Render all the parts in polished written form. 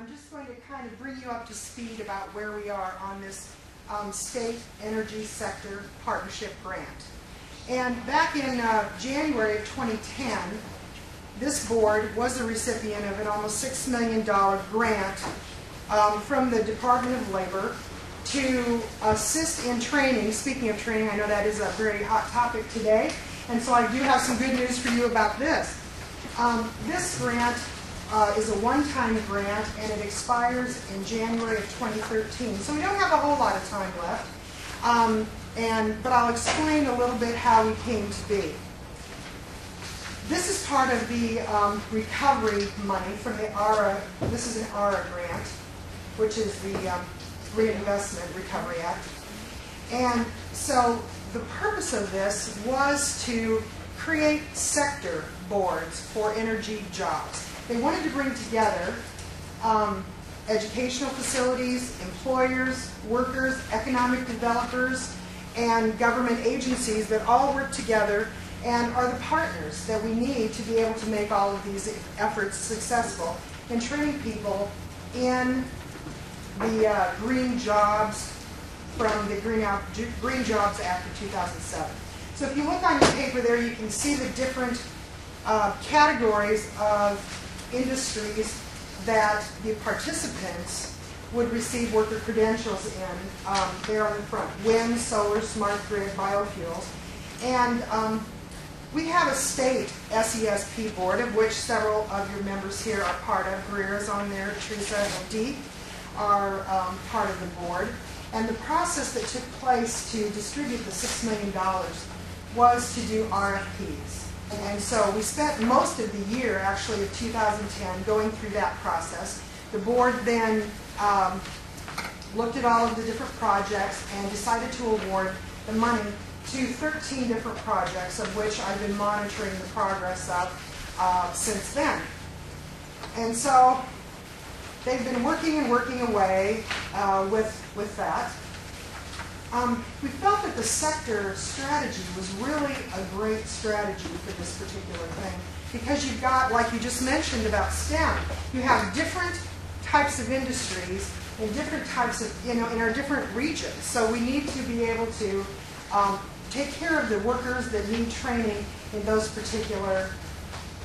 I'm just going to kind of bring you up to speed about where we are on this state energy sector partnership grant. And back in January of 2010, this board was the recipient of an almost $6 million grant from the Department of Labor to assist in training. Speaking of training, I know that is a very hot topic today, and so I do have some good news for you about this. This grant is a one-time grant, and it expires in January of 2013. So we don't have a whole lot of time left, but I'll explain a little bit how we came to be. This is part of the recovery money from the ARA. This is an ARA grant, which is the Reinvestment Recovery Act. And so the purpose of this was to create sector boards for energy jobs. They wanted to bring together educational facilities, employers, workers, economic developers, and government agencies that all work together and are the partners that we need to be able to make all of these efforts successful in training people in the green jobs from the Green Jobs Act of 2007. So if you look on your paper there, you can see the different categories of industries that the participants would receive worker credentials in. There on the front: wind, solar, smart grid, biofuels. And we have a state SESP board, of which several of your members here are part of. Greer's on there, Teresa and Dee are part of the board. And the process that took place to distribute the $6 million was to do RFPs. And so we spent most of the year, actually, of 2010 going through that process. The board then looked at all of the different projects and decided to award the money to 13 different projects, of which I've been monitoring the progress of since then. And so they've been working and working away with that. We felt that the sector strategy was really a great strategy for this particular thing, because you've got, like you just mentioned about STEM, you have different types of industries and different types of, in our different regions. So we need to be able to take care of the workers that need training in those particular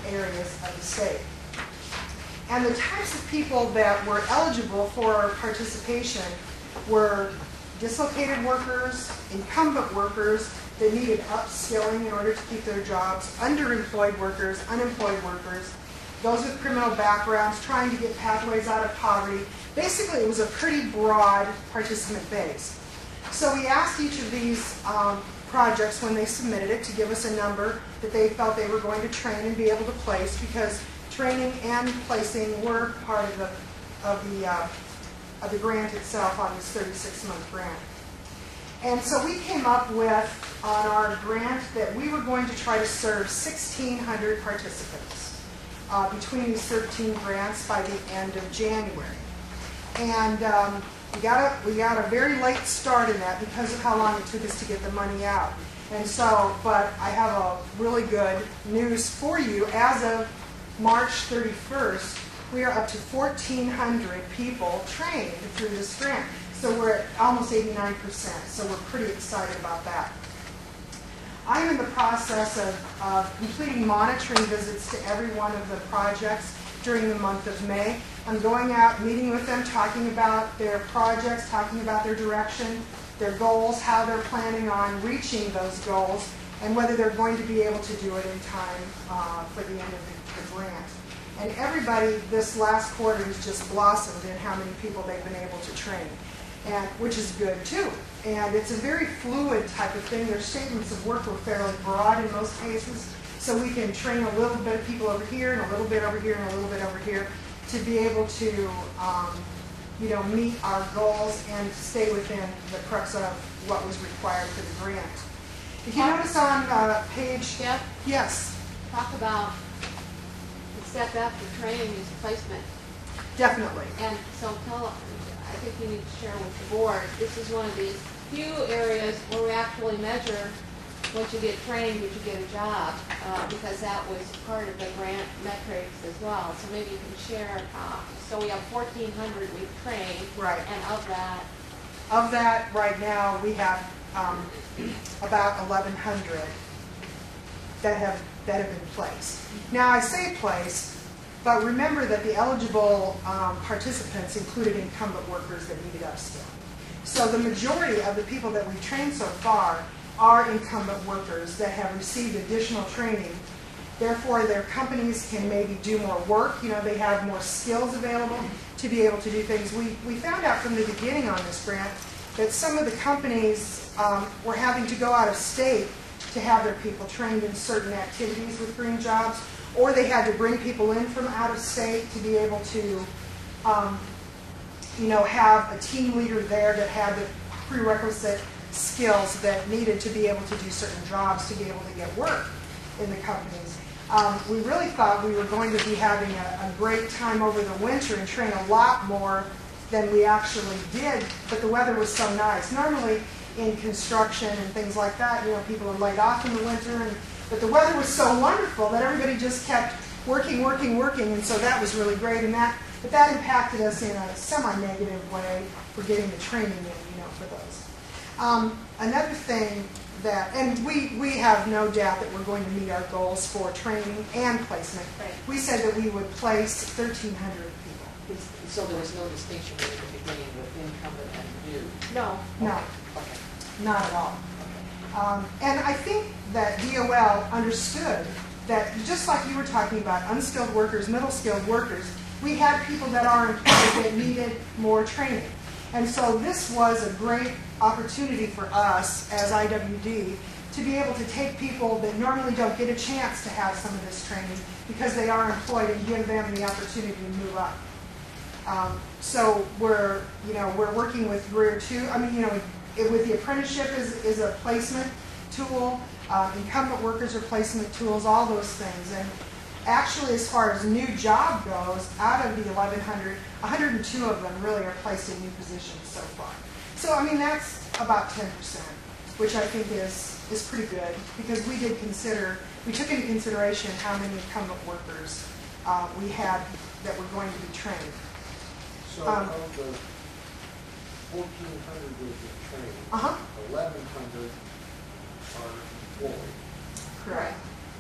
areas of the state. And the types of people that were eligible for participation were dislocated workers, incumbent workers that needed upskilling in order to keep their jobs, underemployed workers, unemployed workers, those with criminal backgrounds trying to get pathways out of poverty. Basically, it was a pretty broad participant base. So we asked each of these projects, when they submitted it, to give us a number that they felt they were going to train and be able to place, because training and placing were part of the grant itself on this 36-month grant. And so we came up with, on our grant, that we were going to try to serve 1,600 participants between these 13 grants by the end of January. And we got a very late start in that because of how long it took us to get the money out. And so, but I have a really good news for you. As of March 31st, we are up to 1,400 people trained through this grant. So we're at almost 89%. So we're pretty excited about that. I'm in the process of completing monitoring visits to every one of the projects during the month of May. I'm going out, meeting with them, talking about their projects, talking about their direction, their goals, how they're planning on reaching those goals, and whether they're going to be able to do it in time for the end of the grant. And everybody this last quarter has just blossomed in how many people they've been able to train, and which is good too. And it's a very fluid type of thing. Their statements of work were fairly broad in most cases, so we can train a little bit of people over here and a little bit over here and a little bit over here to be able to meet our goals and stay within the crux of what was required for the grant. If you notice on page... Jeff? Yes? Talk about the step after training is placement. Definitely. And so I think you need to share with the board, this is one of these few areas where we actually measure once you get trained, would you get a job? Because that was part of the grant metrics as well. So maybe you can share. So we have 1,400 we've trained. Right. And of that. Of that, right now, we have about 1,100 that have been placed. Now, I say placed, but remember that the eligible participants included incumbent workers that needed upskilling. So the majority of the people that we've trained so far are incumbent workers that have received additional training. Therefore, their companies can maybe do more work. You know, they have more skills available to be able to do things. We found out from the beginning on this grant that some of the companies were having to go out of state to have their people trained in certain activities with green jobs, or they had to bring people in from out of state to be able to you know, have a team leader there that had the prerequisite skills that needed to be able to do certain jobs to be able to get work in the companies. We really thought we were going to be having a great time over the winter and train a lot more than we actually did, but the weather was so nice. Normally in construction and things like that, you know, people are laid off in the winter, but the weather was so wonderful that everybody just kept working, and so that was really great. But that impacted us in a semi-negative way for getting the training in, you know, for those. Another thing that, and we have no doubt that we're going to meet our goals for training and placement. Right. We said that we would place 1,300 people. So there was no distinction in the beginning with incumbent and new? No. No, Okay. not at all. And I think that DOL understood that, just like you were talking about, unskilled workers, middle skilled workers, we had people that are employed that needed more training. And so this was a great opportunity for us as IWD to be able to take people that normally don't get a chance to have some of this training because they are employed and give them the opportunity to move up. So we're working with Career 2. I mean, you know, with the apprenticeship is a placement tool. Incumbent workers are placement tools, all those things. And actually, as far as new job goes, out of the 1,100, 102 of them really are placed in new positions so far. So, I mean, that's about 10%, which I think is pretty good, because we took into consideration how many incumbent workers we had that were going to be trained. So of the 1,400 that get trained, 1,100 are employed. Correct.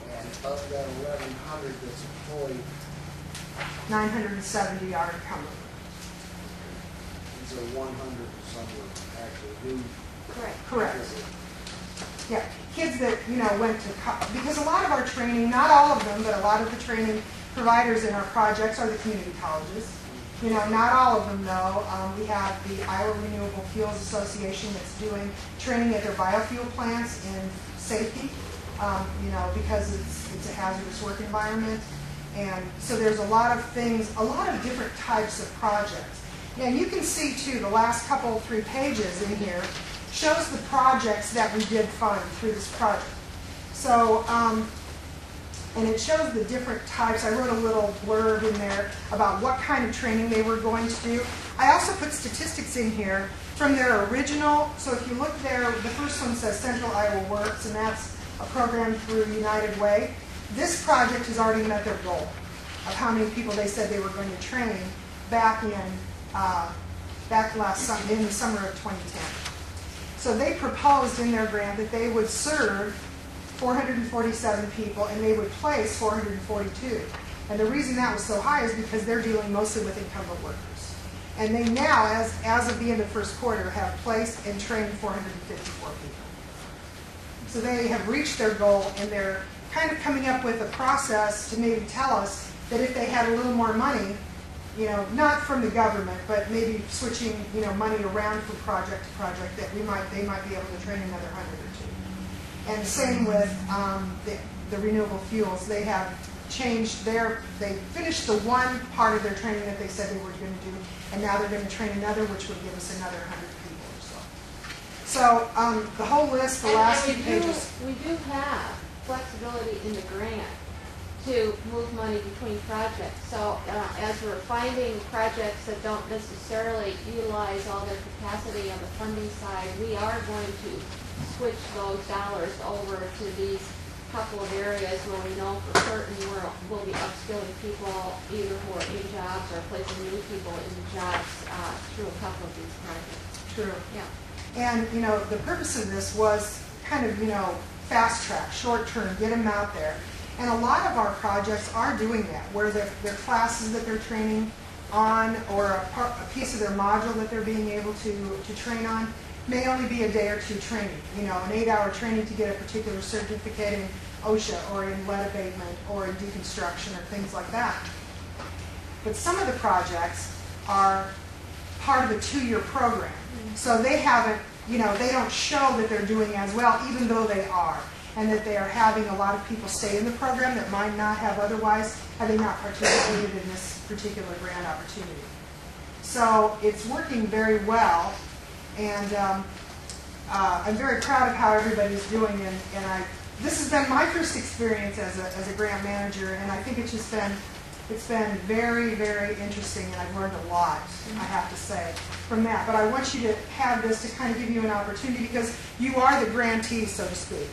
And of that 1,100 that's employed, 970 are incumbent. and so 100 or some were actually new. Correct. Yeah, kids that, you know, went to because a lot of our training, not all of them, but a lot of the training providers in our projects are the community colleges. You know, not all of them though. We have the Iowa Renewable Fuels Association that's doing training at their biofuel plants in safety. You know, because it's a hazardous work environment. And so there's a lot of things, a lot of different types of projects. And you can see too, the last couple, 3 pages in here shows the projects that we did fund through this project. So, and it shows the different types. I wrote a little blurb in there about what kind of training they were going to do. I also put statistics in here from their original. So if you look there, the first one says Central Iowa Works, and that's a program through United Way. This project has already met their goal of how many people they said they were going to train back in in the summer of 2010. So they proposed in their grant that they would serve 447 people and they would place 442. And the reason that was so high is because they're dealing mostly with incumbent workers. And they now, as of the end of first quarter, have placed and trained 454 people. So they have reached their goal, and they're kind of coming up with a process to maybe tell us that if they had a little more money, you know, not from the government, but maybe switching, you know, money around from project to project, that they might be able to train another 100 or 2. And same with the renewable fuels. They have changed they finished the one part of their training that they said they were going to do, and now they're going to train another, which would give us another 100 people or so. So the whole list, the last few pages. We do have flexibility in the grant to move money between projects. So as we're finding projects that don't necessarily utilize all their capacity on the funding side, we are going to switch those dollars over to these couple of areas where we know for certain we'll be upskilling people either who are in jobs or placing new people in jobs through a couple of these projects. True. Yeah. And, the purpose of this was kind of, fast track, short term, get them out there. And a lot of our projects are doing that, where their classes that they're training on or a piece of their module that they're being able to train on may only be a day or two training, an 8-hour training to get a particular certificate in OSHA or in lead abatement or in deconstruction or things like that. But some of the projects are part of a 2-year program. So they haven't, they don't show that they're doing as well, even though they are, and that they are having a lot of people stay in the program that might not have otherwise had they not participated in this particular grant opportunity. So it's working very well. And I'm very proud of how everybody's doing, and this has been my first experience as a grant manager, and I think it's been very, very interesting, and I've learned a lot, I have to say, from that. But I want you to have this to kind of give you an opportunity, because you are the grantee, so to speak.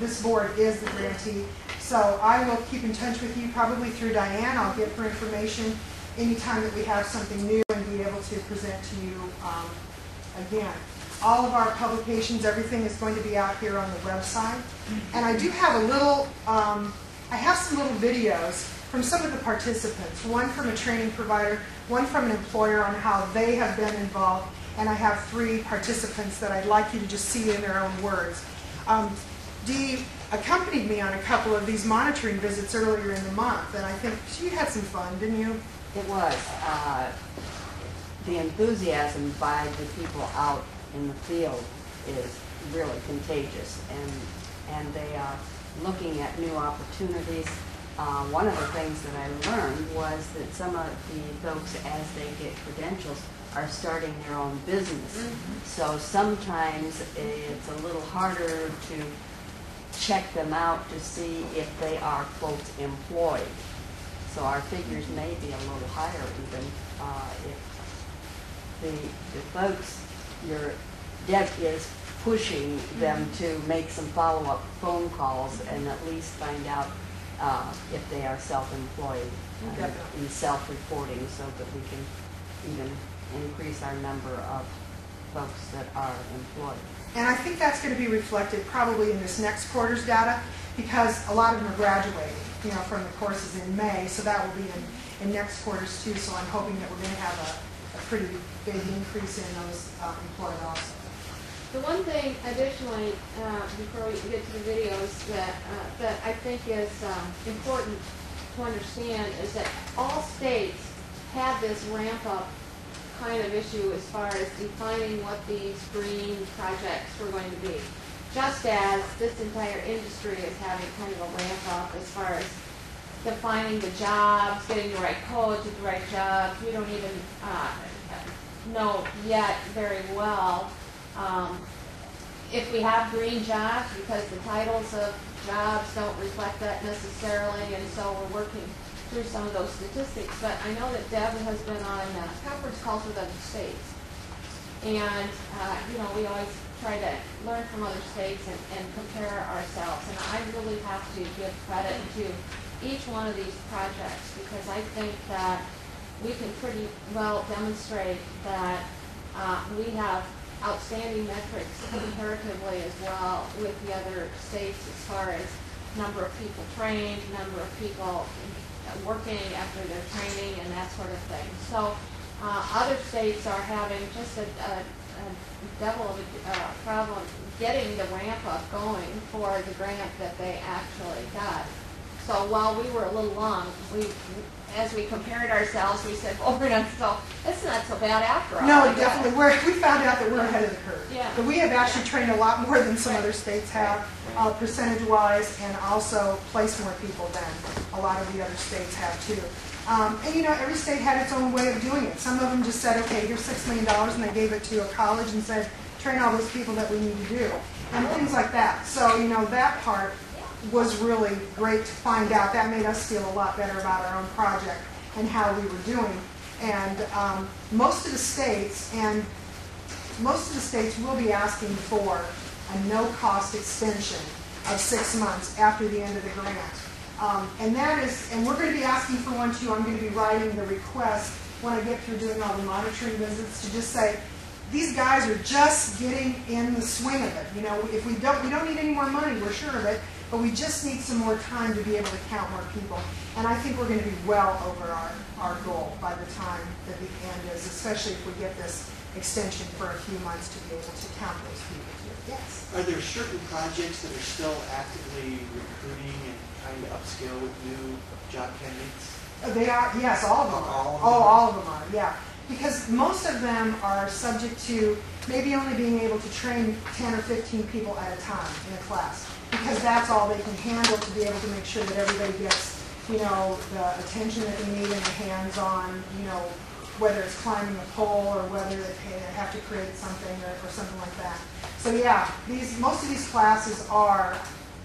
This board is the grantee, so I will keep in touch with you, probably through Diane. I'll get her information anytime that we have something new and be able to present to you. Again, all of our publications, everything is going to be out here on the website. And I do have I have some little videos from some of the participants, one from a training provider, one from an employer on how they have been involved, and I have 3 participants that I'd like you to just see in their own words. Dee accompanied me on a couple of these monitoring visits earlier in the month, and I think she had some fun, didn't you? It was. The enthusiasm by the people out in the field is really contagious, and they are looking at new opportunities. One of the things that I learned was that some of the folks, as they get credentials, are starting their own business. So sometimes it's a little harder to check them out to see if they are, quote, employed. So our figures may be a little higher even if the folks, Deb is pushing them to make some follow-up phone calls and at least find out if they are self-employed and self-reporting, so that we can even increase our number of folks that are employed. And I think that's going to be reflected probably in this next quarter's data, because a lot of them are graduating, from the courses in May, so that will be in next quarters too. So I'm hoping that we're going to have a pretty big increase in those employed also. The one thing additionally, before we get to the videos, that I think is important to understand is that all states have this ramp-up kind of issue as far as defining what these green projects were going to be. Just as this entire industry is having kind of a ramp-up as far as defining the jobs, getting the right code to the right jobs. We don't even know yet very well if we have green jobs, because the titles of jobs don't reflect that necessarily, and so we're working through some of those statistics. But I know that Deb has been on conference calls with other states, and we always try to learn from other states and compare ourselves. And I really have to give credit to each one of these projects, because I think that we can pretty well demonstrate that we have outstanding metrics comparatively as well with the other states as far as number of people trained, number of people working after their training, and that sort of thing. So other states are having just a devil of a problem getting the ramp up going for the grant that they actually got. So while we were a little long, as we compared ourselves, we said, well, it's not so bad after all. No, definitely. We found out that we're ahead of the curve. Yeah. But we have actually trained a lot more than some other states have, percentage-wise, and also placed more people than a lot of the other states have, too. And, every state had its own way of doing it. Some of them just said, okay, here's $6 million, and they gave it to a college and said, train all those people that we need to do, and things like that. So, that part was really great to find out. That made us feel a lot better about our own project and how we were doing. And most of the states will be asking for a no-cost extension of 6 months after the end of the grant. And we're going to be asking for one too. I'm going to be writing the request when I get through doing all the monitoring visits to just say, these guys are just getting in the swing of it. You know, if we don't need any more money, we're sure of it, but we just need some more time to be able to count more people. And I think we're going to be well over our goal by the time that the end is, especially if we get this extension for a few months to be able to count those people too. Yes? Are there certain projects that are still actively recruiting and trying to upscale with new job candidates? They are, yes, all of them are. All of them? Oh, all of them are, yeah. Because most of them are subject to maybe only being able to train 10 or 15 people at a time in a class. Because that's all they can handle to be able to make sure that everybody gets, you know, the attention that they need and the hands-on, you know, whether it's climbing a pole or whether they have to create something or something like that. So yeah, most of these classes are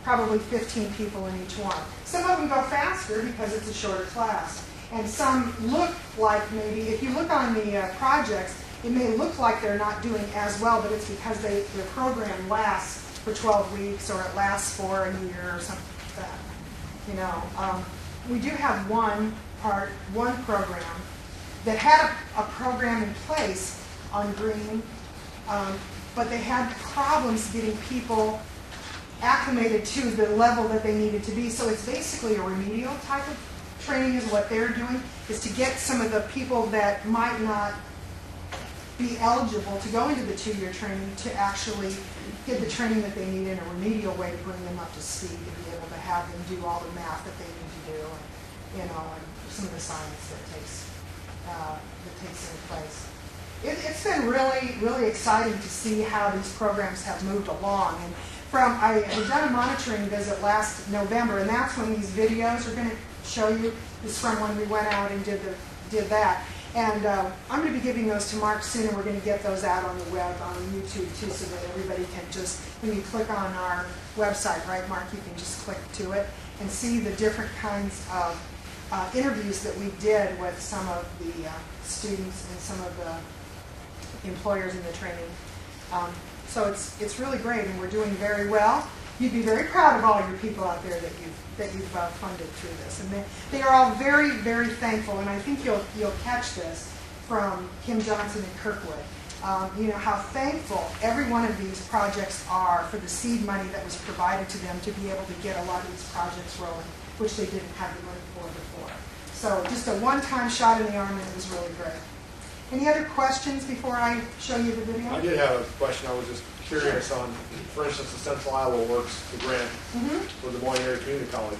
probably 15 people in each one. Some of them go faster because it's a shorter class. And some look like maybe, if you look on the projects, it may look like they're not doing as well, but it's because their program lasts for 12 weeks or it lasts for a year or something like that. You know, we do have one program that had a program in place on green, but they had problems getting people acclimated to the level that they needed to be. So it's basically a remedial type of training is what they're doing, is to get some of the people that might not be eligible to go into the 2-year training to actually get the training that they need in a remedial way to bring them up to speed, to be able to have them do all the math that they need to do, and, you know, and some of the science that takes in place. It's been really, really exciting to see how these programs have moved along. And I had done a monitoring visit last November, and that's when these videos are going to show you. Is from when we went out and did that. And I'm going to be giving those to Mark soon, and we're going to get those out on the web, on YouTube too, so that everybody can just, when you click on our website, right, Mark, you can just click to it and see the different kinds of interviews that we did with some of the students and some of the employers in the training. So it's really great, and we're doing very well. You'd be very proud of all your people out there that you've funded through this, and they are all very, very thankful. And I think you'll catch this from Kim Johnson and Kirkwood. You know how thankful every one of these projects are for the seed money that was provided to them to be able to get a lot of these projects rolling, which they didn't have the money for before. So just a one-time shot in the arm, and it was really great. Any other questions before I show you the video? I did have a question. I was just curious on, for instance, the Central Iowa Works, the grant for the Des Moines Area Community College.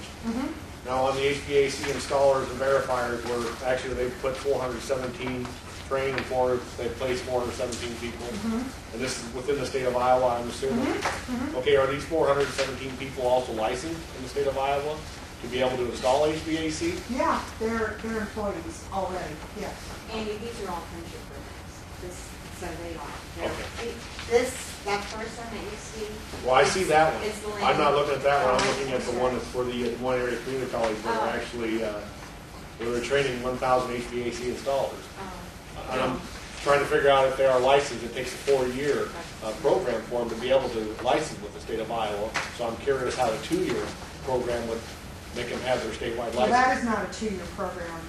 Now on the HVAC installers and verifiers, where actually they put 417 trained and they placed 417 people, and this is within the state of Iowa, I'm assuming. Okay, are these 417 people also licensed in the state of Iowa to be able to install HVAC? Yeah, they're employees already. Yes. Andy, these are all friendship programs. So they are. Okay. That person that you see. Well, I see that one. It's the I'm not looking at that one. I'm Oh, looking at the one that's for the Des Moines Area Community College, where they're actually where they're training 1,000 HVAC installers. And I'm trying to figure out if they are licensed. It takes a 4-year program for them to be able to license with the state of Iowa. So I'm curious how the 2-year program would make them have their statewide Well, license. that is not a 2-year program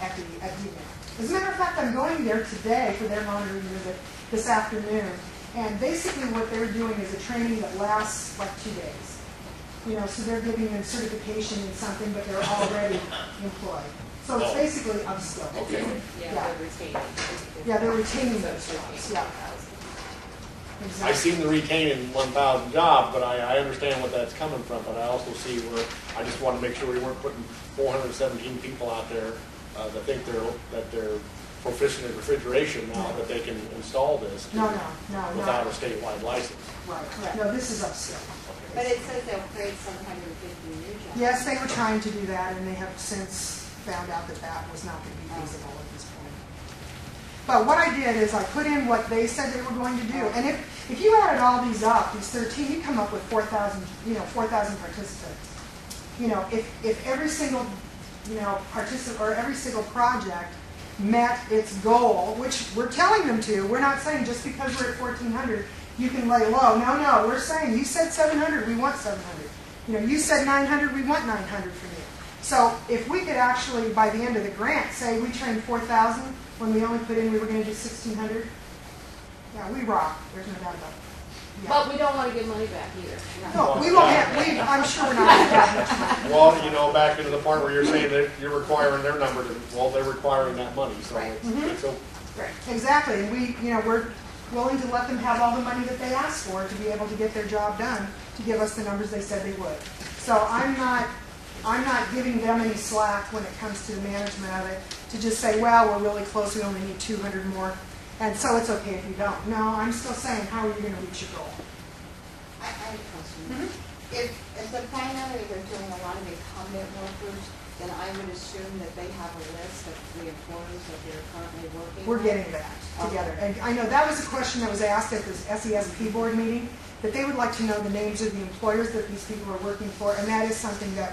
at DMAC. As a matter of fact, I'm going there today for their monitoring visit this afternoon. And basically what they're doing is a training that lasts like 2 days. You know, so they're giving them certification in something, but they're already employed. So it's basically upskilling. Okay. They're retaining. Yeah, they're retaining those jobs. Yeah. I Exactly. seem to retain in 1,000 jobs, but I understand what that's coming from. But I also see where I just want to make sure we weren't putting 417 people out there that think they're proficient in refrigeration now, that they can install this No, without a statewide license. Right. No, this is upskilling. But it says they'll create 750 new jobs. Yes, they were trying to do that, and they have since found out that that was not going to be feasible at this point. But what I did is I put in what they said they were going to do. And if If you added all these up, these 13, you come up with 4,000, 4,000 participants. If every single, participant or every single project met its goal, which we're telling them to, we're not saying just because we're at 1,400, you can lay low. No, we're saying you said 700, we want 700. You said 900, we want 900 from you. So if we could actually, by the end of the grant, say we trained 4,000 when we only put in we were going to do 1,600, yeah, we rock. There's no doubt about it. Yeah. But we don't want to give money back either. No, we won't have. I'm sure we're not going to have much money. Well, back into the part where you're saying that you're requiring their number to, well, they're requiring that money, so Right. it's a, Right. Exactly, and we're willing to let them have all the money that they ask for to be able to get their job done, to give us the numbers they said they would. So I'm not giving them any slack when it comes to the management of it, to just say, well, we're really close, we only need 200 more, and so it's okay if you don't. No, I'm still saying, how are you going to reach your goal? I have a question. If the primarily they're doing a lot of incumbent workers, then I would assume that they have a list of the employees that they're currently working with. We're getting that together. And I know that was a question that was asked at this SESP board meeting, that they would like to know the names of the employers that these people are working for, and that is something that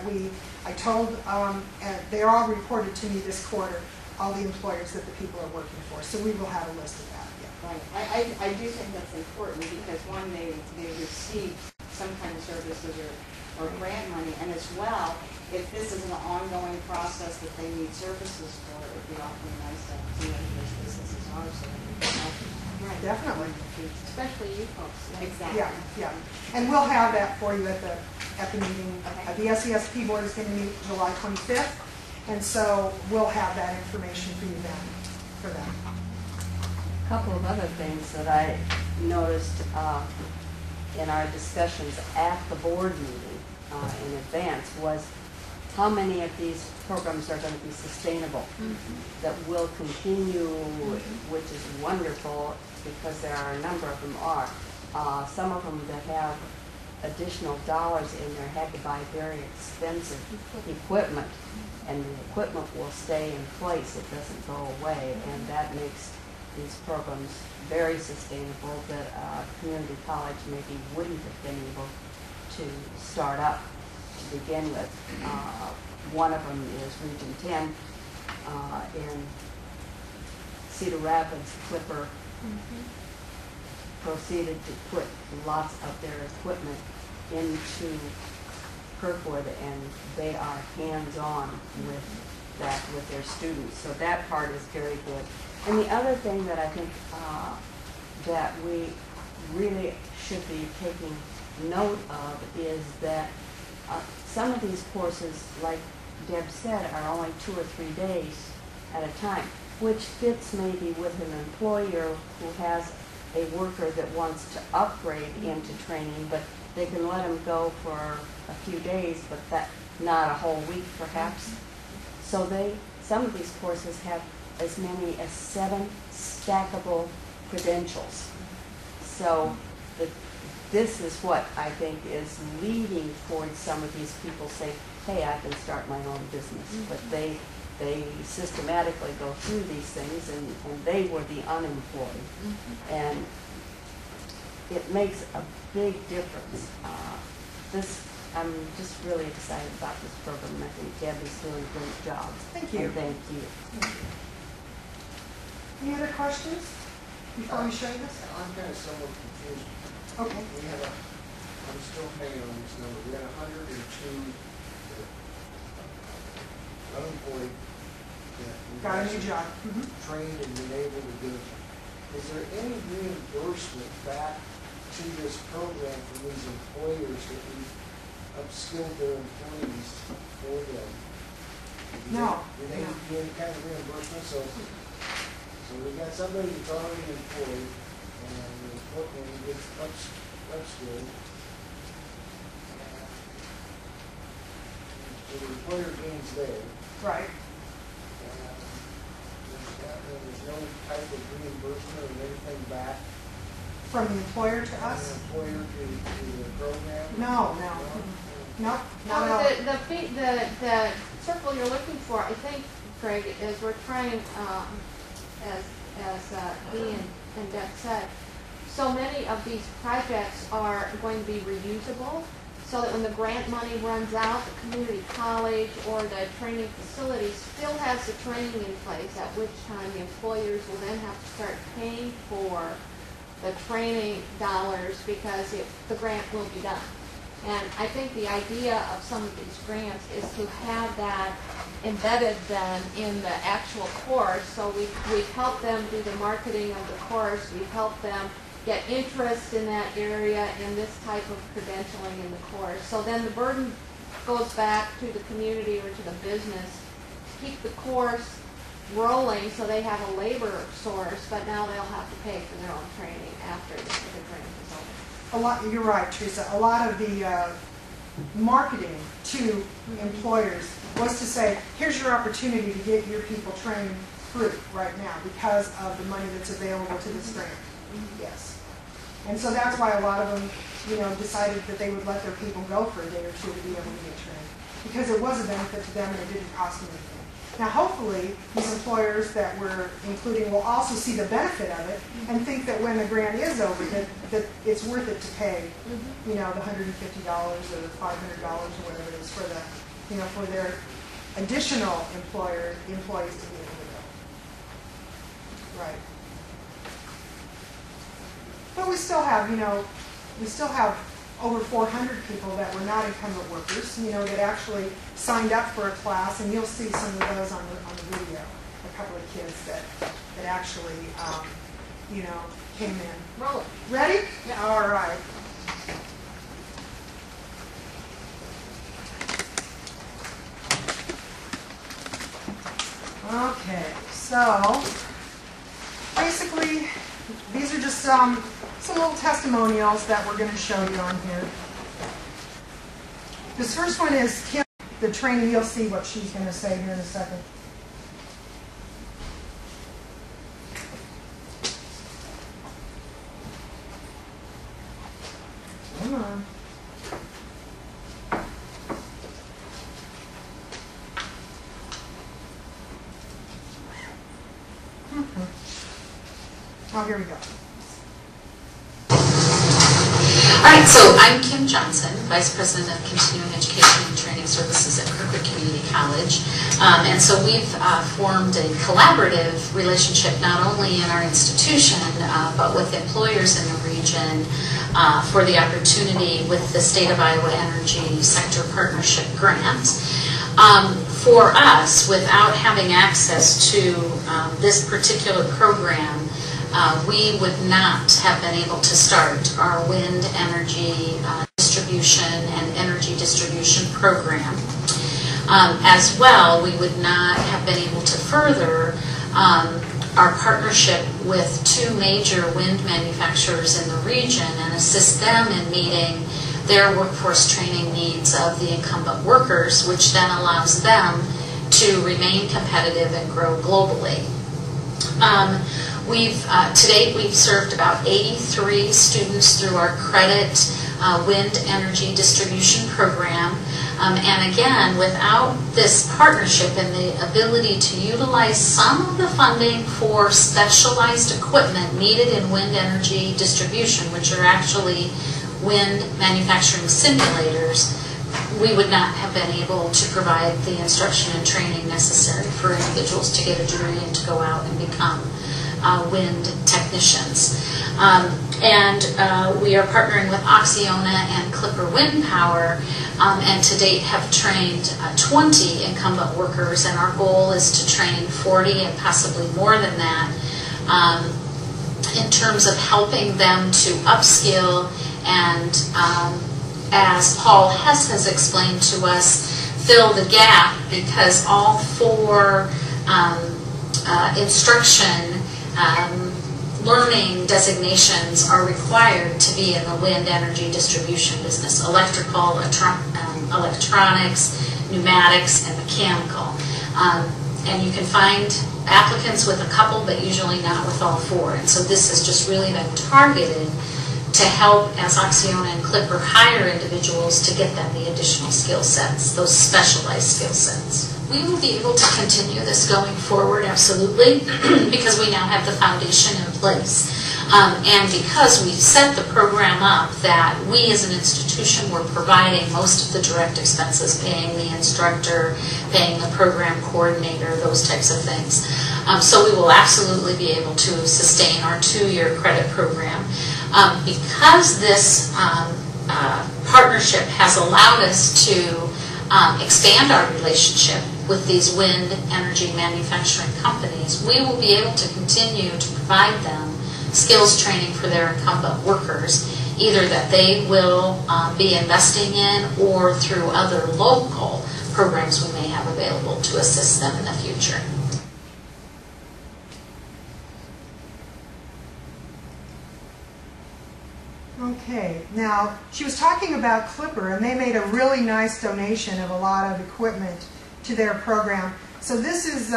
I told, and they're all reported to me this quarter, all the employers that the people are working for. So we will have a list of that, yeah. Right. I do think that's important because one, they receive some kind of services or grant money, and as well, if this is an ongoing process that they need services for, it would be awfully nice to see what those businesses are, so that we can help them. Right, definitely. Especially you folks. Exactly. Yeah. And we'll have that for you at the meeting. Okay. The SESP board is going to meet July 25th, and so we'll have that information for you then, for them. A couple of other things that I noticed in our discussions at the board meeting in advance was how many of these programs are going to be sustainable, that will continue, which is wonderful because there are a number of them are. Some of them that have additional dollars in there had to buy very expensive equipment, and the equipment will stay in place, it doesn't go away, and that makes these programs very sustainable that community college maybe wouldn't have been able to start up to begin with. One of them is Region 10 in Cedar Rapids. Clipper proceeded to put lots of their equipment into Kirkwood, and they are hands-on with that with their students. So that part is very good. And the other thing that I think that we really should be taking note of is that some of these courses, like Deb said, are only 2 or 3 days at a time, which fits maybe with an employer who has a worker that wants to upgrade into training, but they can let them go for a few days, but that not a whole week perhaps. So some of these courses have as many as 7 stackable credentials. So this is what I think is leading towards some of these people saying, hey, I can start my own business. But they systematically go through these things, and they were the unemployed. And it makes a big difference. I'm just really excited about this program, and I think Debbie's doing a great job. Thank you. And thank you. Any other questions before we show you this? I'm kind of somewhat confused. Okay. I'm still hanging on this number. We had 102 unemployed that we Got a new job. trained and been able to do it. Is there any reimbursement back to this program from these employers that we upskilled their employees for them? No. Do they do any kind of reimbursement? So we got somebody that's already employed, and the employee gets upskilled. So the employer gains there. Right. There's no type of reimbursement or anything back From the employer to from the us? employer to the program? No. Nope, not at all. The circle you're looking for, I think, Craig, is we're trying, as Dee and Deb said, so many of these projects are going to be reusable, so that when the grant money runs out, the community college or the training facility still has the training in place, at which time the employers will then have to start paying for the training dollars because the grant will be done. And I think the idea of some of these grants is to have that embedded then in the actual course. So we've helped them do the marketing of the course. We've helped them get interest in that area in this type of credentialing in the course. So then the burden goes back to the community or to the business to keep the course rolling so they have a labor source, but now they'll have to pay for their own training after the grant is over. You're right, Teresa. A lot of the marketing to employers was to say, here's your opportunity to get your people trained through right now because of the money that's available to this grant. Yes. And so that's why a lot of them, decided that they would let their people go for a day or two to be able to get trained, because it was a benefit to them and it didn't cost them anything. Now, hopefully, these employers that we're including will also see the benefit of it and think that when the grant is over, that it's worth it to pay, the $150 or the $500 or whatever it is for the, for their additional employees to be able to go. Right. But we still have, over 400 people that were not incumbent workers, that actually signed up for a class, and you'll see some of those on the video. A couple of kids that actually, came in. Roll it. Ready? Yeah. All right. Okay, so basically, these are just some little testimonials that we're going to show you on here. This first one is Kim, the trainee. You'll see what she's going to say here in a second. Come on. Oh, here we go. All right, so I'm Kim Johnson, Vice President of Continuing Education and Training Services at Kirkwood Community College. And so we've formed a collaborative relationship not only in our institution, but with employers in the region for the opportunity with the State of Iowa Energy Sector Partnership Grant. For us, without having access to this particular program, we would not have been able to start our wind energy distribution and energy distribution program. As well, we would not have been able to further our partnership with two major wind manufacturers in the region and assist them in meeting their workforce training needs of the incumbent workers, which then allows them to remain competitive and grow globally. To date, we've served about 83 students through our credit wind energy distribution program. And again, without this partnership and the ability to utilize some of the funding for specialized equipment needed in wind energy distribution, which are actually wind manufacturing simulators, we would not have been able to provide the instruction and training necessary for individuals to get a degree and to go out and become wind technicians. We are partnering with Oxiona and Clipper Wind Power, and to date have trained 20 incumbent workers, and our goal is to train 40 and possibly more than that in terms of helping them to upskill and, as Paul Hess has explained to us, fill the gap, because all four instruction learning designations are required to be in the wind energy distribution business: electrical, electronics, pneumatics, and mechanical. And you can find applicants with a couple, but usually not with all four. And so this has just really been targeted to help, as Oxiona and Clipper hire individuals, to get them the additional skill sets, those specialized skill sets. We will be able to continue this going forward, absolutely, because we now have the foundation in place. And because we've set the program up that we as an institution were providing most of the direct expenses, paying the instructor, paying the program coordinator, those types of things. So we will absolutely be able to sustain our 2-year credit program. Because this partnership has allowed us to expand our relationship with these wind energy manufacturing companies, we will be able to continue to provide them skills training for their incumbent workers, either that they will be investing in or through other local programs we may have available to assist them in the future. Okay, now she was talking about Clipper, and they made a really nice donation of a lot of equipment to their program. So this is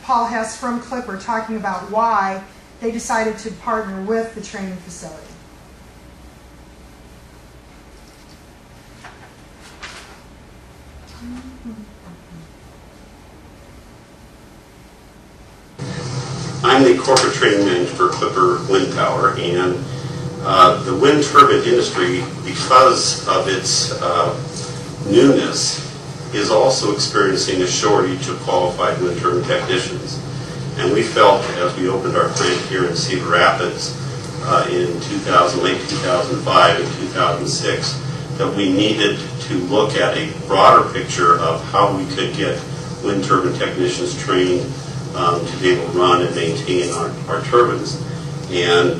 Paul Hess from Clipper talking about why they decided to partner with the training facility. I'm the corporate training manager for Clipper Wind Power, and the wind turbine industry, because of its newness, is also experiencing a shortage of qualified wind turbine technicians. And we felt, as we opened our plant here in Cedar Rapids in late 2005 and 2006, that we needed to look at a broader picture of how we could get wind turbine technicians trained to be able to run and maintain our turbines. And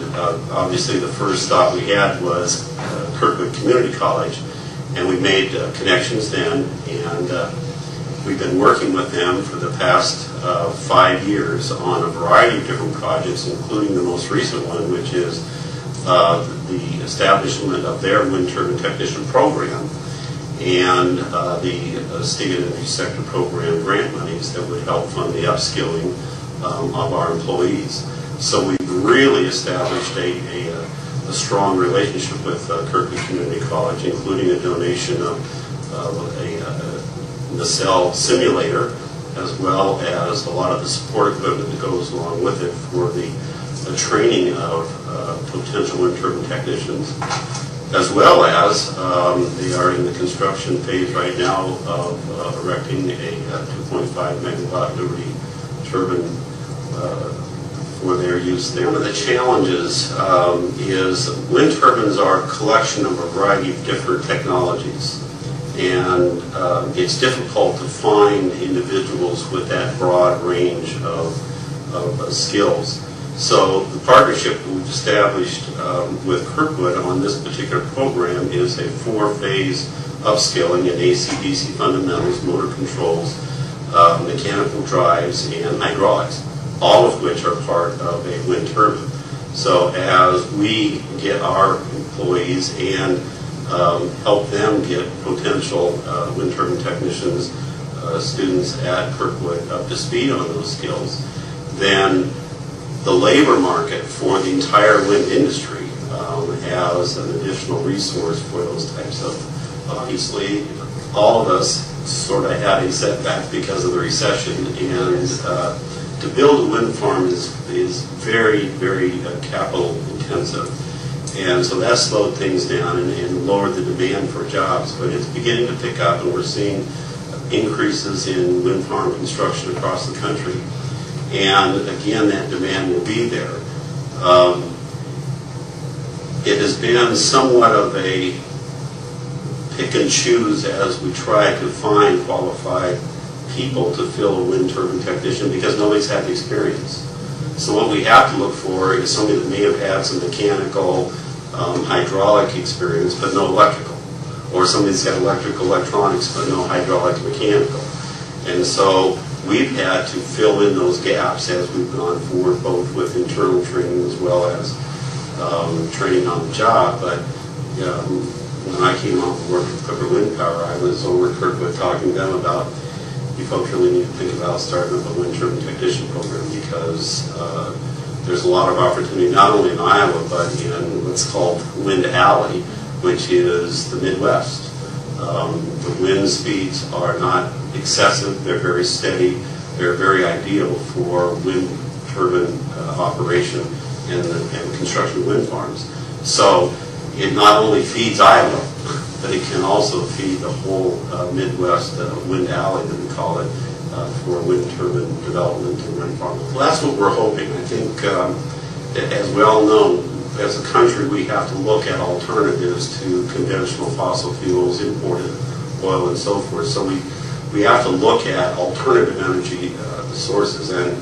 obviously the first thought we had was Kirkwood Community College, and we made connections then, and we've been working with them for the past 5 years on a variety of different projects, including the most recent one, which is the establishment of their wind turbine technician program and the state energy sector program grant monies that would help fund the upskilling of our employees. So we've really established a strong relationship with Kirkwood Community College, including a donation of a nacelle simulator, as well as a lot of the support equipment that goes along with it for the training of potential wind turbine technicians, as well as they are in the construction phase right now of erecting a 2.5 megawatt Liberty turbine for their use there. One of the challenges is wind turbines are a collection of a variety of different technologies, and it's difficult to find individuals with that broad range of skills. So the partnership we've established with Kirkwood on this particular program is a 4-phase upskilling in AC/DC fundamentals, motor controls, mechanical drives, and hydraulics, all of which are part of a wind turbine. So as we get our employees and help them get potential wind turbine technicians, students at Kirkwood up to speed on those skills, then the labor market for the entire wind industry has an additional resource for those types of, obviously, all of us sort of had a setback because of the recession, and to build a wind farm is very, very capital intensive. And so that slowed things down and lowered the demand for jobs, but it's beginning to pick up, and we're seeing increases in wind farm construction across the country. And again, that demand will be there. It has been somewhat of a pick and choose as we try to find qualified people to fill a wind turbine technician, because nobody's had the experience. So what we have to look for is somebody that may have had some mechanical, hydraulic experience, but no electrical. Or somebody that's got electrical, electronics, but no hydraulic, mechanical. And so we've had to fill in those gaps as we've gone forward, both with internal training as well as training on the job. But when I came on to work with Clipper Wind Power, I was over at Kirkwood talking to them about, you folks really need to think about starting up a wind turbine technician program, because there's a lot of opportunity, not only in Iowa, but in what's called Wind Alley, which is the Midwest. The wind speeds are not excessive, they're very steady, they're very ideal for wind turbine operation and construction of wind farms. So it not only feeds Iowa, but it can also feed the whole Midwest wind alley, that we call it, for wind turbine development and wind farms. Well, that's what we're hoping. I think, as we all know, as a country, we have to look at alternatives to conventional fossil fuels, imported oil, and so forth. So we have to look at alternative energy sources. And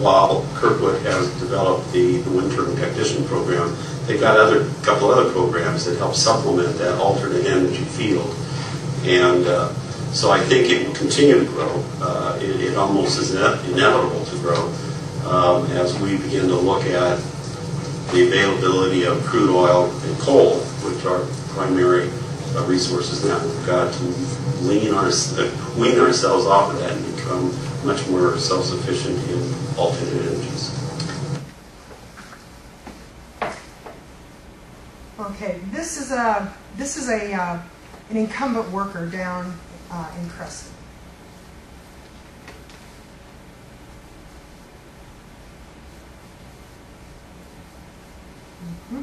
while Kirkwood has developed the wind turbine technician program, they've got a couple other programs that help supplement that alternate energy field. And so I think it will continue to grow. It almost is inevitable to grow as we begin to look at the availability of crude oil and coal, which are primary resources now. We've got to wean ourselves off of that and become much more self-sufficient in alternate energies. Okay, this is an incumbent worker down in Crescent. Mm-hmm.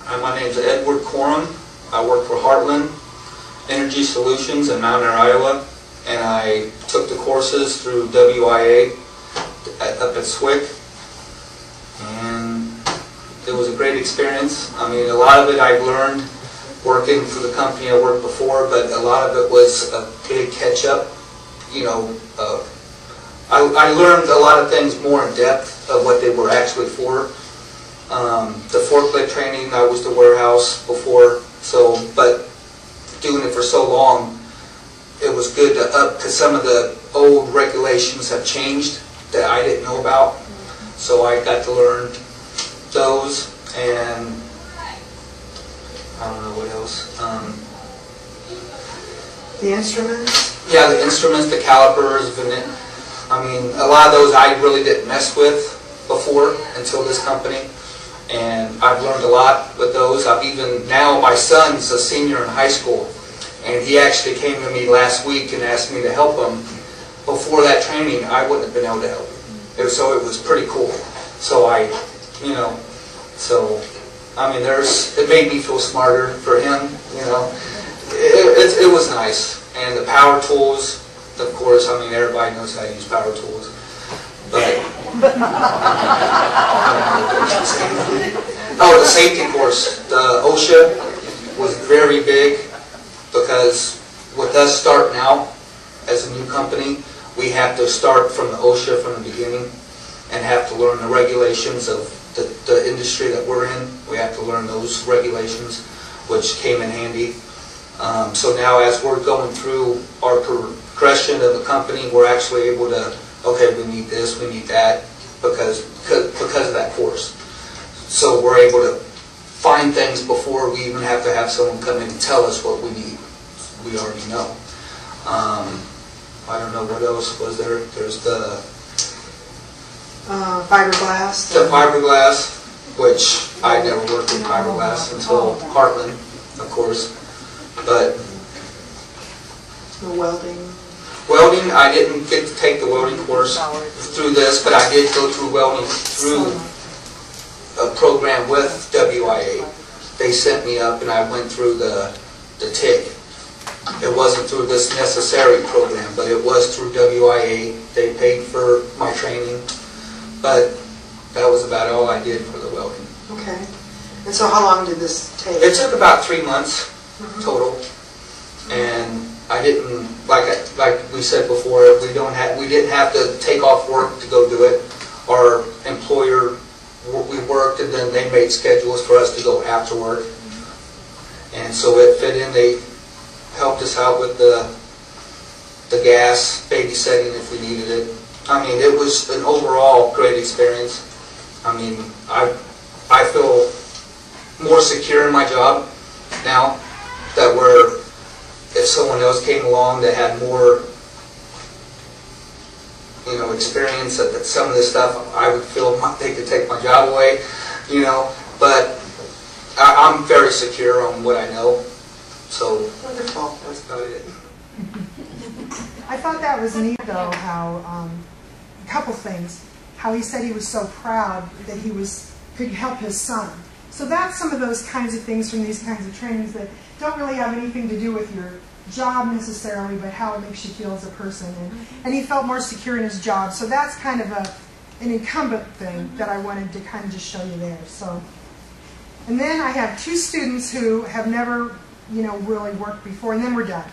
Hi, my name is Edward Corum. I work for Heartland Energy Solutions in Mount Ayr, Iowa, and I took the courses through WIA up at SWIC, and it was a great experience. I mean, a lot of it I've learned working for the company I worked before, but a lot of it was a big catch-up. You know, I learned a lot of things more in depth of what they were actually for. The forklift training, I was the warehouse before, but doing it for so long, it was good to up, because some of the old regulations have changed that I didn't know about. So I got to learn those, and I don't know what else. The instruments? Yeah, the instruments, the calipers, I mean, a lot of those I really didn't mess with before until this company. And I've learned a lot with those. Now my son's a senior in high school, and he actually came to me last week and asked me to help him. Before that training, I wouldn't have been able to help him. So it was pretty cool. So I mean, it made me feel smarter for him, you know. It was nice. And the power tools, of course, I mean, everybody knows how to use power tools. But oh, the safety course, the OSHA was very big, because with us starting out as a new company, we have to start from the OSHA from the beginning and have to learn the regulations of the industry that we're in. We have to learn those regulations, which came in handy. So now as we're going through our progression of the company, we're actually able to, okay, we need this, we need that, because of that course. So we're able to find things before we even have to have someone come in and tell us what we need. We already know. I don't know what else was there. There's the Fiberglass. The fiberglass, which I never worked with fiberglass until Heartland, of course. But The welding. welding, I didn't get to take the welding course through this, but I did go through welding through a program with WIA. They sent me up and I went through the TIG. It wasn't through this necessary program, but it was through WIA. They paid for my training, but that was about all I did for the welding. Okay. And so how long did this take? It took about 3 months total, and I didn't, like we said before, we didn't have to take off work to go do it. Our employer, we worked, and then they made schedules for us to go after work, and so it fit in. They helped us out with the gas, babysitting if we needed it. I mean, it was an overall great experience. I mean, I feel more secure in my job now, that where if someone else came along that had more, experience that some of this stuff I would feel they could take my job away, but I'm very secure on what I know. So wonderful. That's about it. I thought that was neat, though, how a couple things. How he said he was so proud that he could help his son. So that's some of those kinds of things from these kinds of trainings that don't really have anything to do with your job necessarily, but how it makes you feel as a person. And he felt more secure in his job. So that's kind of an incumbent thing that I wanted to kind of just show you there. So, and then I have two students who have never, really worked before, and then we're done.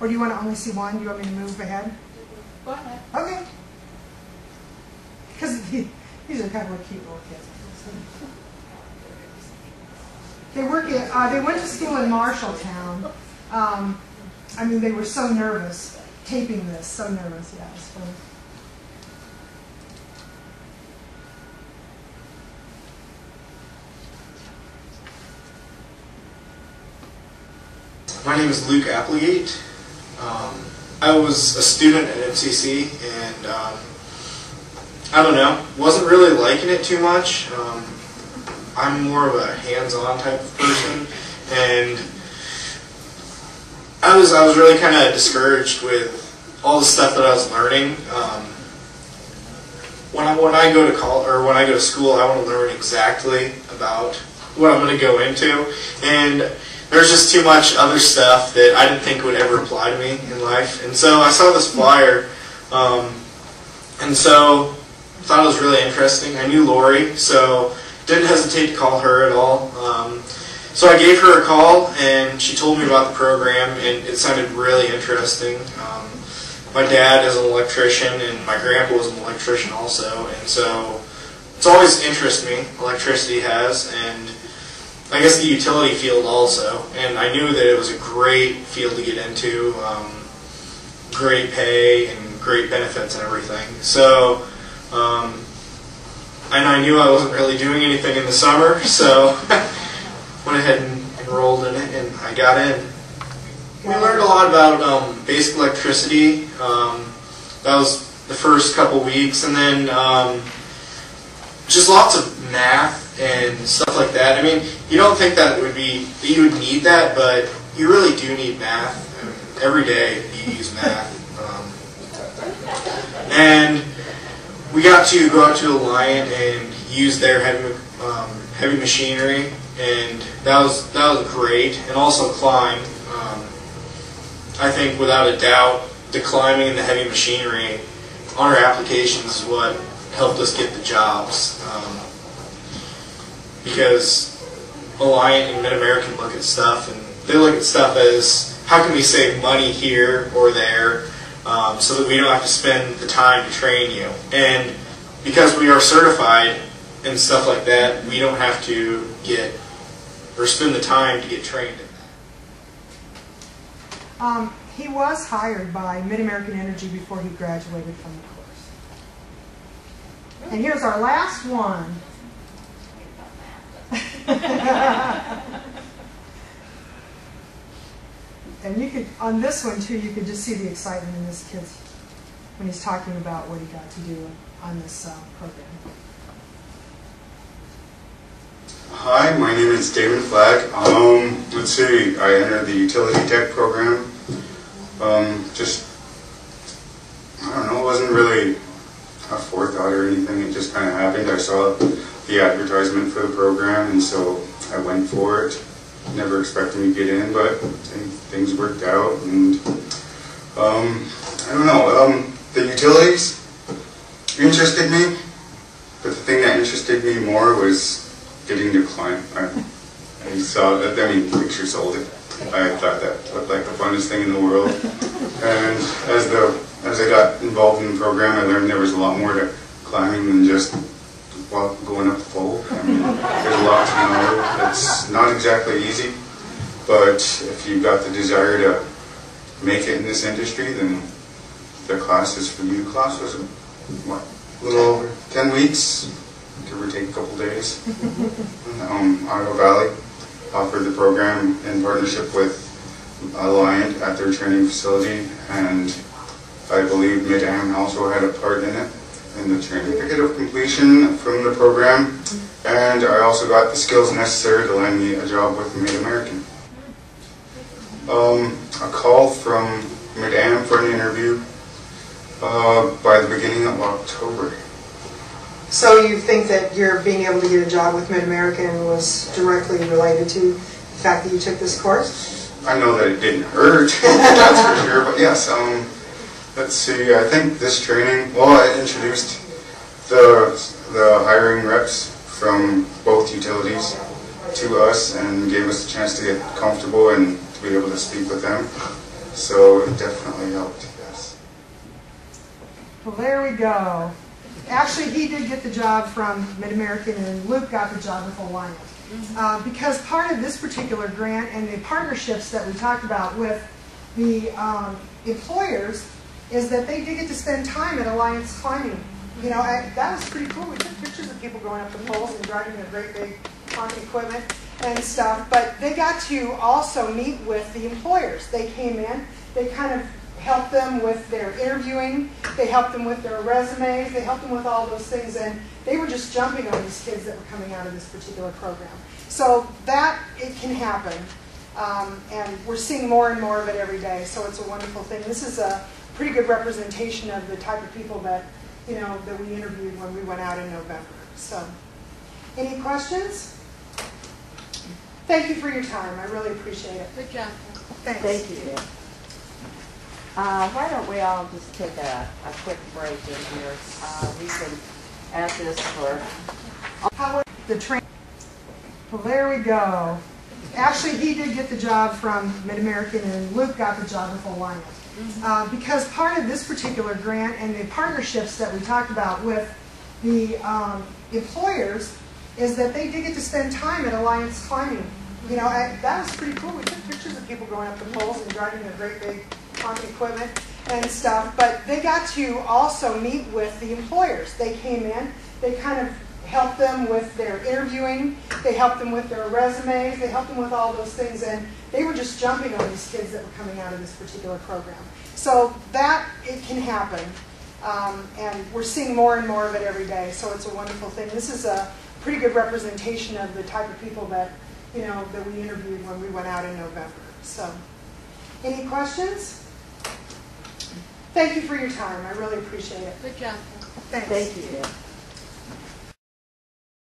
Or do you want to only see one? Do you want me to move ahead? Go ahead. Okay. Because these are kind of cute little kids. They went to school in Marshalltown. They were so nervous taping this. So nervous, yeah, it was funny. My name is Luke Applegate. I was a student at MCC, and I don't know, wasn't really liking it too much. I'm more of a hands-on type of person, and I was really kind of discouraged with all the stuff that I was learning. When I go to college or when I go to school, I want to learn exactly about what I'm going to go into, and there's just too much other stuff that I didn't think would ever apply to me in life. And so I saw this flyer, and so thought it was really interesting. I knew Lori, so didn't hesitate to call her at all. So I gave her a call, and she told me about the program, and it sounded really interesting. My dad is an electrician, and my grandpa was an electrician also, and so it's always interested me, electricity has, and I guess the utility field also. And I knew that it was a great field to get into, great pay and great benefits and everything. So, and I knew I wasn't really doing anything in the summer, so went ahead and enrolled in it, and I got in. We learned a lot about basic electricity. That was the first couple weeks, and then just lots of math and stuff like that. You don't think that you would need that, but you really do need math. Every day you use math. And we got to go out to Alliant and use their heavy machinery, and that was great. And also climb. I think without a doubt, the climbing and the heavy machinery on our applications is what helped us get the jobs. Because Alliant and Mid-American look at stuff, and they look at stuff as how can we save money here or there, so that we don't have to spend the time to train you. And because we are certified and stuff like that, we don't have to spend the time to get trained in that. He was hired by Mid-American Energy before he graduated from the course. And here's our last one. And you could, on this one too, you could just see the excitement in this kid when he's talking about what he got to do on this program. Hi, my name is David Flagg. Let's see, I entered the utility tech program. I don't know, it wasn't really a forethought or anything, it just kind of happened. I saw the advertisement for the program, and so I went for it. Never expecting to get in, but things worked out, and I don't know, the utilities interested me, but the thing that interested me more was getting to climb. I saw that, pictures sold it. I thought that looked like the funnest thing in the world, and as I got involved in the program, I learned there was a lot more to climbing than just going up the pole. There's a lot to know. It's not exactly easy, but if you've got the desire to make it in this industry, then the class is for you. The class was a little over 10 weeks, give or take a couple days. Iowa Valley offered the program in partnership with Alliant at their training facility, and I believe Mid-Am also had a part in it, in the certificate of completion from the program, and I also got the skills necessary to land me a job with Mid-American. A call from Mid-Am for an interview by the beginning of October. So you think that your being able to get a job with Mid-American was directly related to the fact that you took this course? I know that it didn't hurt, that's for sure, but yes, let's see, I think this training, well, I introduced the hiring reps from both utilities to us and gave us a chance to get comfortable and to be able to speak with them, so it definitely helped, yes. Well, there we go. Actually, he did get the job from Mid-American, and Luke got the job with Alliant. Because part of this particular grant and the partnerships that we talked about with the employers is that they did get to spend time at Alliance climbing. You know, that was pretty cool. We took pictures of people going up the poles and driving their great big climbing equipment and stuff, but they got to also meet with the employers. They came in, they kind of helped them with their interviewing, they helped them with their resumes, they helped them with all those things, and they were just jumping on these kids that were coming out of this particular program. So that, it can happen, and we're seeing more and more of it every day, so it's a wonderful thing. This is a pretty good representation of the type of people that, you know, that we interviewed when we went out in November. So, any questions? Thank you for your time. I really appreciate it. Good job. Thanks. Thank you. Why don't we all just take a quick break in here? We can add this for the train. Well, there we go. Actually, he did get the job from Mid-American, and Luke got the job with Alliant. Because part of this particular grant and the partnerships that we talked about with the employers is that they did get to spend time at Alliance climbing. You know, that was pretty cool. We took pictures of people going up the poles and driving their great big climbing equipment and stuff, but they got to also meet with the employers. They came in, they kind of helped them with their interviewing, they helped them with their resumes, they helped them with all those things, and they were just jumping on these kids that were coming out of this particular program. So that, it can happen, and we're seeing more and more of it every day, so it's a wonderful thing. This is a pretty good representation of the type of people that, you know, that we interviewed when we went out in November. So, any questions? Thank you for your time. I really appreciate it. Good job. Thanks. Thank you.